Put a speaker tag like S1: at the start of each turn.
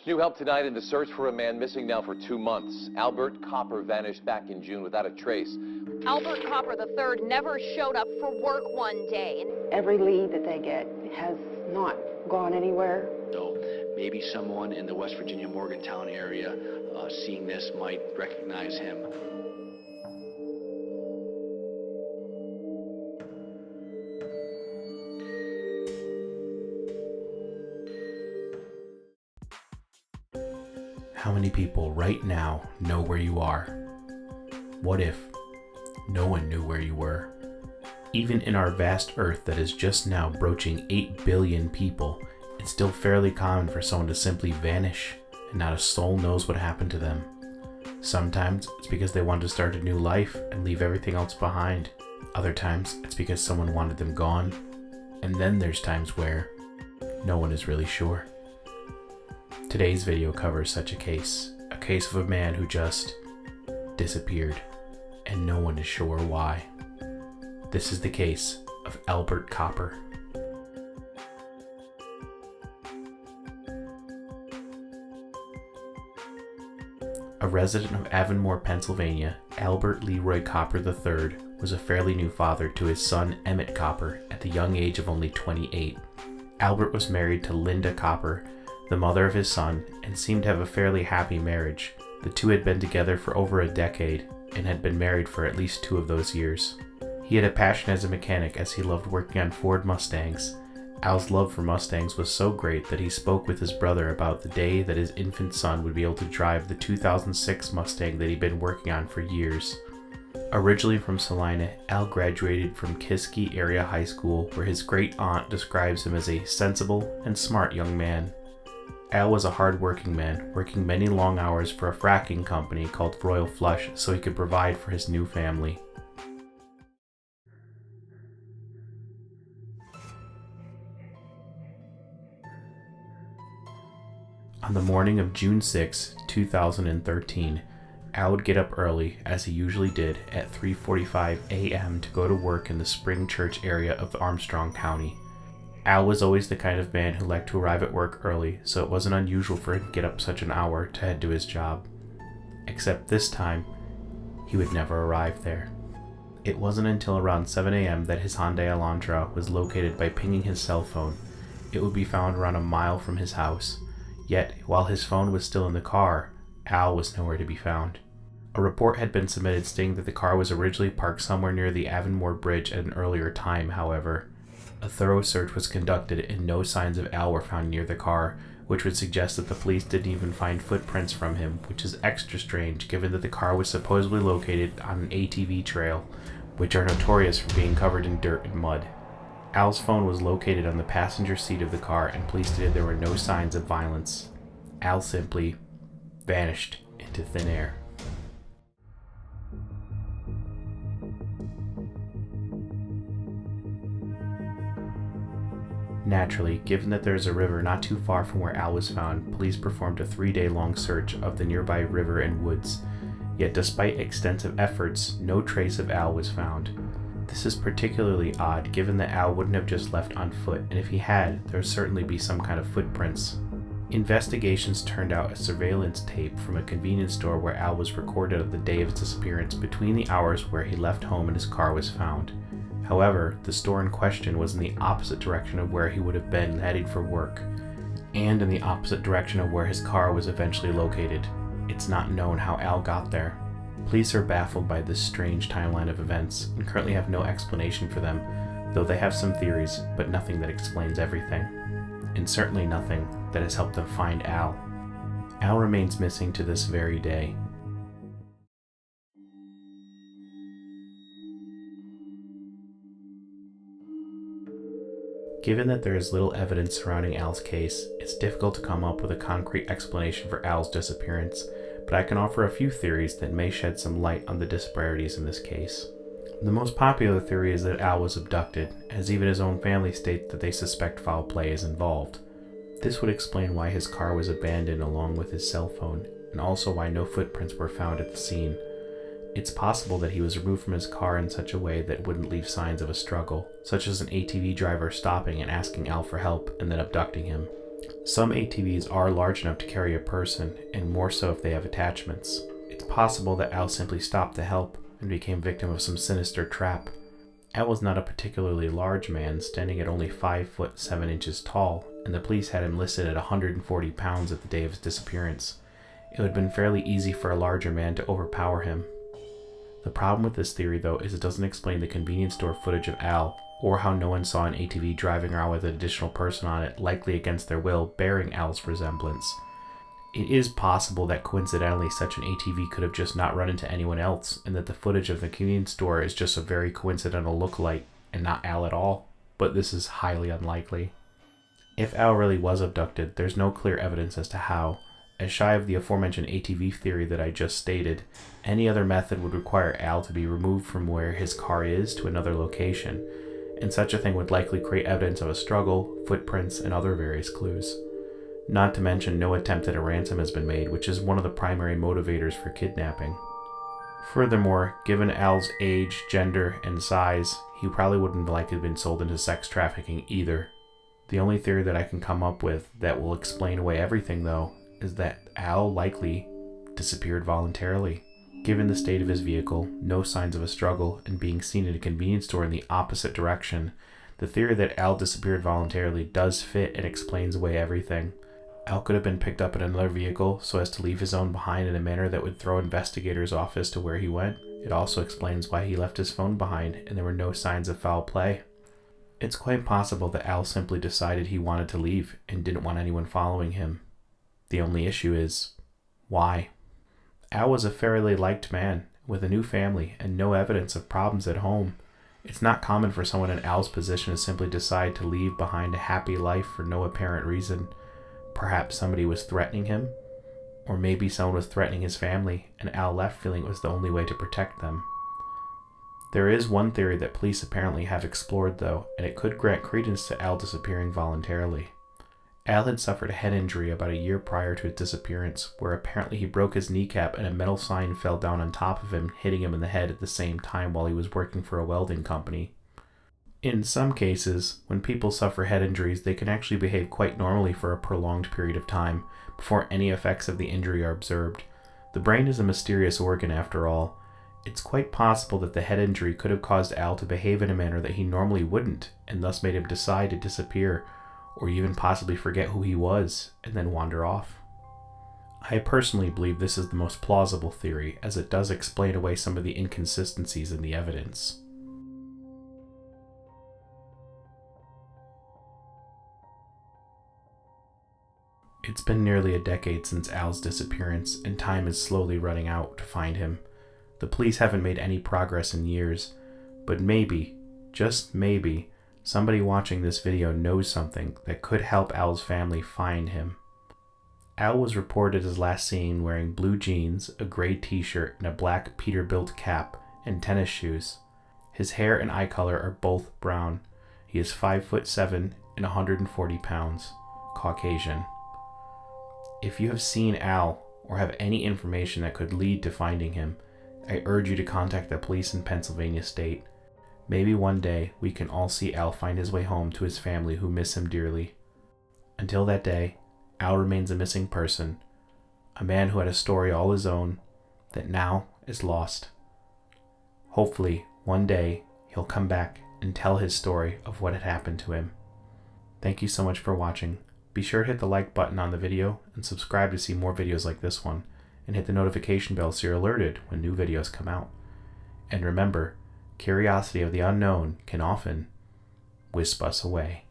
S1: New help tonight in the search for a man missing now for 2 months. Albert Copper vanished back in June without a trace.
S2: Albert Copper III never showed up for work one day.
S3: Every lead that they get has not gone anywhere.
S4: So maybe someone in the West Virginia Morgantown area seeing this might recognize him.
S5: How many people right now know where you are? What if no one knew where you were? Even in our vast Earth that is just now broaching 8 billion people, it's still fairly common for someone to simply vanish and not a soul knows what happened to them. Sometimes it's because they wanted to start a new life and leave everything else behind. Other times it's because someone wanted them gone. And then there's times where no one is really sure. Today's video covers such a case of a man who just disappeared, and no one is sure why. This is the case of Albert Copper. A resident of Avonmore, Pennsylvania, Albert Leroy Copper III was a fairly new father to his son Emmett Copper at the young age of only 28. Albert was married to Linda Copper, the mother of his son, and seemed to have a fairly happy marriage. The two had been together for over a decade and had been married for at least 2 of those years. He had a passion as a mechanic as he loved working on Ford Mustangs. Al's love for Mustangs was so great that he spoke with his brother about the day that his infant son would be able to drive the 2006 Mustang that he'd been working on for years. Originally from Salina, Al graduated from Kiski Area High School, where his great aunt describes him as a sensible and smart young man. Al was a hard-working man, working many long hours for a fracking company called Royal Flush so he could provide for his new family. On the morning of June 6, 2013, Al would get up early, as he usually did, at 3:45 a.m. to go to work in the Spring Church area of Armstrong County. Al was always the kind of man who liked to arrive at work early, so it wasn't unusual for him to get up such an hour to head to his job. Except this time, he would never arrive there. It wasn't until around 7 a.m. that his Hyundai Elantra was located by pinging his cell phone. It would be found around a mile from his house. Yet, while his phone was still in the car, Al was nowhere to be found. A report had been submitted stating that the car was originally parked somewhere near the Avonmore Bridge at an earlier time, however. A thorough search was conducted and no signs of Al were found near the car, which would suggest that the police didn't even find footprints from him, which is extra strange given that the car was supposedly located on an ATV trail, which are notorious for being covered in dirt and mud. Al's phone was located on the passenger seat of the car and police stated there were no signs of violence. Al simply vanished into thin air. Naturally, given that there is a river not too far from where Al was found, police performed a 3-day-long search of the nearby river and woods. Yet despite extensive efforts, no trace of Al was found. This is particularly odd given that Al wouldn't have just left on foot, and if he had, there would certainly be some kind of footprints. Investigations turned out a surveillance tape from a convenience store where Al was recorded on the day of his disappearance between the hours where he left home and his car was found. However, the store in question was in the opposite direction of where he would have been heading for work, and in the opposite direction of where his car was eventually located. It's not known how Al got there. Police are baffled by this strange timeline of events and currently have no explanation for them, though they have some theories, but nothing that explains everything. And certainly nothing that has helped them find Al. Al remains missing to this very day. Given that there is little evidence surrounding Al's case, it's difficult to come up with a concrete explanation for Al's disappearance, but I can offer a few theories that may shed some light on the disparities in this case. The most popular theory is that Al was abducted, as even his own family states that they suspect foul play is involved. This would explain why his car was abandoned along with his cell phone, and also why no footprints were found at the scene. It's possible that he was removed from his car in such a way that it wouldn't leave signs of a struggle, such as an ATV driver stopping and asking Al for help and then abducting him. Some ATVs are large enough to carry a person, and more so if they have attachments. It's possible that Al simply stopped to help and became victim of some sinister trap. Al was not a particularly large man, standing at only 5 foot 7 inches tall, and the police had him listed at 140 pounds at the day of his disappearance. It would have been fairly easy for a larger man to overpower him. The problem with this theory, though, is it doesn't explain the convenience store footage of Al, or how no one saw an ATV driving around with an additional person on it, likely against their will, bearing Al's resemblance. It is possible that coincidentally such an ATV could have just not run into anyone else, and that the footage of the convenience store is just a very coincidental lookalike and not Al at all, but this is highly unlikely. If Al really was abducted, there's no clear evidence as to how. As shy of the aforementioned ATV theory that I just stated, any other method would require Al to be removed from where his car is to another location, and such a thing would likely create evidence of a struggle, footprints, and other various clues. Not to mention no attempt at a ransom has been made, which is one of the primary motivators for kidnapping. Furthermore, given Al's age, gender, and size, he probably wouldn't likely have been sold into sex trafficking either. The only theory that I can come up with that will explain away everything, though, is that Al likely disappeared voluntarily. Given the state of his vehicle, no signs of a struggle, and being seen in a convenience store in the opposite direction, the theory that Al disappeared voluntarily does fit and explains away everything. Al could have been picked up in another vehicle so as to leave his own behind in a manner that would throw investigators off as to where he went. It also explains why he left his phone behind and there were no signs of foul play. It's quite possible that Al simply decided he wanted to leave and didn't want anyone following him. The only issue is, why? Al was a fairly liked man, with a new family and no evidence of problems at home. It's not common for someone in Al's position to simply decide to leave behind a happy life for no apparent reason. Perhaps somebody was threatening him, or maybe someone was threatening his family, and Al left feeling it was the only way to protect them. There is one theory that police apparently have explored, though, and it could grant credence to Al disappearing voluntarily. Al had suffered a head injury about a year prior to his disappearance, where apparently he broke his kneecap and a metal sign fell down on top of him, hitting him in the head at the same time while he was working for a welding company. In some cases, when people suffer head injuries, they can actually behave quite normally for a prolonged period of time, before any effects of the injury are observed. The brain is a mysterious organ after all. It's quite possible that the head injury could have caused Al to behave in a manner that he normally wouldn't, and thus made him decide to disappear, or even possibly forget who he was, and then wander off. I personally believe this is the most plausible theory, as it does explain away some of the inconsistencies in the evidence. It's been nearly a decade since Al's disappearance, and time is slowly running out to find him. The police haven't made any progress in years, but maybe, just maybe, somebody watching this video knows something that could help Al's family find him. Al was reported as last seen wearing blue jeans, a gray t-shirt, and a black Peterbilt cap, and tennis shoes. His hair and eye color are both brown. He is 5'7" and 140 pounds, Caucasian. If you have seen Al, or have any information that could lead to finding him, I urge you to contact the police in Pennsylvania State. Maybe one day we can all see Al find his way home to his family who miss him dearly. Until that day, Al remains a missing person, a man who had a story all his own that now is lost. Hopefully, one day he'll come back and tell his story of what had happened to him. Thank you so much for watching. Be sure to hit the like button on the video and subscribe to see more videos like this one, and hit the notification bell so you're alerted when new videos come out. And remember, curiosity of the unknown can often wisp us away.